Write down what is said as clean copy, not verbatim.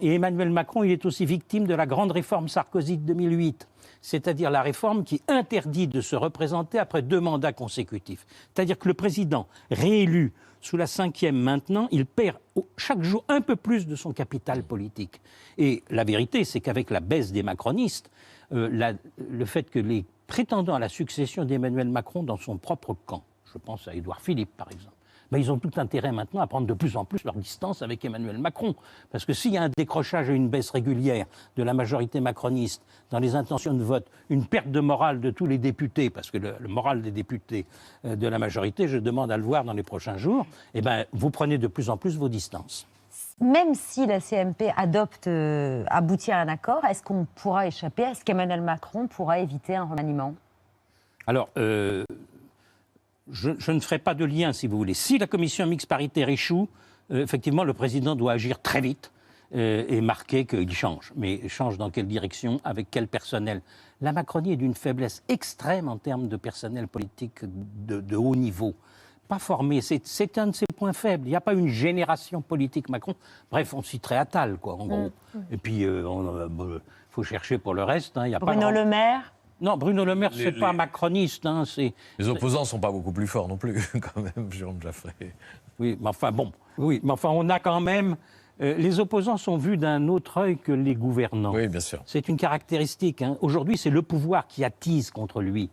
Et Emmanuel Macron, il est aussi victime de la grande réforme Sarkozy de 2008, c'est-à-dire la réforme qui interdit de se représenter après 2 mandats consécutifs. C'est-à-dire que le président réélu sous la 5e maintenant, il perd chaque jour un peu plus de son capital politique. Et la vérité, c'est qu'avec la baisse des macronistes, le fait que les prétendants à la succession d'Emmanuel Macron dans son propre camp, je pense à Édouard Philippe par exemple, ben ils ont tout intérêt maintenant à prendre de plus en plus leur distance avec Emmanuel Macron. Parce que s'il y a un décrochage et une baisse régulière de la majorité macroniste dans les intentions de vote, une perte de morale de tous les députés, parce que le moral des députés de la majorité, je demande à le voir dans les prochains jours, eh ben, vous prenez de plus en plus vos distances. Même si la CMP aboutit à un accord, est-ce qu'on pourra échapper? Est-ce qu'Emmanuel Macron pourra éviter un remaniement? Alors, je ne ferai pas de lien, si vous voulez. Si la commission mixte paritaire échoue, effectivement, le président doit agir très vite et marquer qu'il change. Mais change dans quelle direction, avec quel personnel? La Macronie est d'une faiblesse extrême en termes de personnel politique de haut niveau. Pas formé, c'est un de ses points faibles. Il n'y a pas une génération politique Macron. Bref, on citerait Attal, quoi, en gros. Et puis, il faut chercher pour le reste. Hein, y a Bruno pas Le Maire? Non, Bruno Le Maire, c'est pas macroniste. Hein, les opposants ne sont pas beaucoup plus forts non plus, quand même, Jérôme Jaffray. Oui, mais enfin, bon. Oui, mais enfin, on a quand même... les opposants sont vus d'un autre œil que les gouvernants. Oui, bien sûr. C'est une caractéristique. Hein. Aujourd'hui, c'est le pouvoir qui attise contre lui.